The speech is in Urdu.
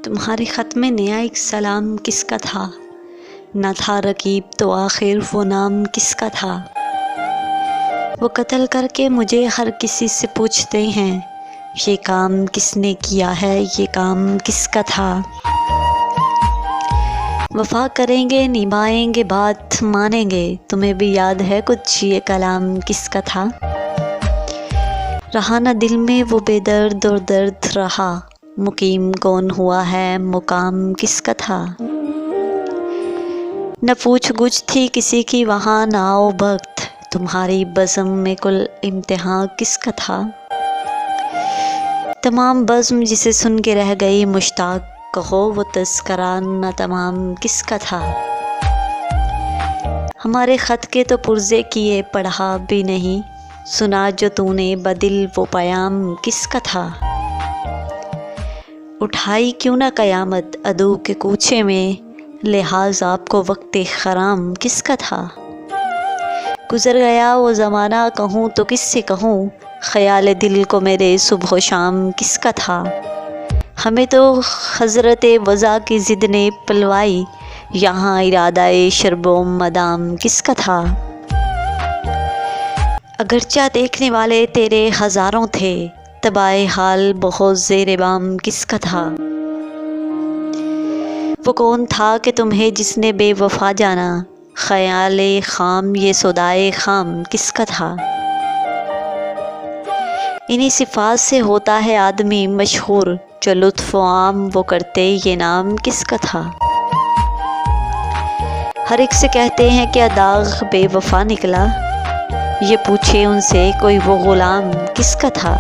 تمہارے خط میں نیا ایک سلام کس کا تھا؟ نہ تھا رقیب تو آخر وہ نام کس کا تھا؟ وہ قتل کر کے مجھے ہر کسی سے پوچھتے ہیں، یہ کام کس نے کیا ہے، یہ کام کس کا تھا؟ وفا کریں گے، نبھائیں گے، بات مانیں گے، تمہیں بھی یاد ہے کچھ یہ کلام کس کا تھا؟ رہا نہ دل میں وہ بے درد اور درد رہا، مقیم کون ہوا ہے، مقام کس کا تھا؟ نہ پوچھ گچھ تھی کسی کی وہاں، نہ آؤ بخت، تمہاری بزم میں کل امتحان کس کا تھا؟ تمام بزم جسے سن کے رہ گئی مشتاق، کہو وہ تذکرہ نہ تمام کس کا تھا؟ ہمارے خط کے تو پرزے کیے پڑھا بھی نہیں، سنا جو تو نے بدل وہ پیام کس کا تھا؟ اٹھائی کیوں نہ قیامت عدو کے کوچے میں، لحاظ آپ کو وقت خرام کس کا تھا؟ گزر گیا وہ زمانہ کہوں تو کس سے کہوں، خیال دل کو میرے صبح و شام کس کا تھا؟ ہمیں تو حضرت وضع کی ضد نے پلوائی، یہاں ارادہ شرب و مدام کس کا تھا؟ اگرچہ دیکھنے والے تیرے ہزاروں تھے، تباہ حال بہت زیر بام کس کا تھا؟ وہ کون تھا کہ تمہیں جس نے بے وفا جانا، خیال خام یہ سودائے خام کس کا تھا؟ انہی صفات سے ہوتا ہے آدمی مشہور، جو لطف و عام وہ کرتے یہ نام کس کا تھا؟ ہر ایک سے کہتے ہیں کیا داغ بے وفا نکلا، یہ پوچھے ان سے کوئی وہ غلام کس کا تھا؟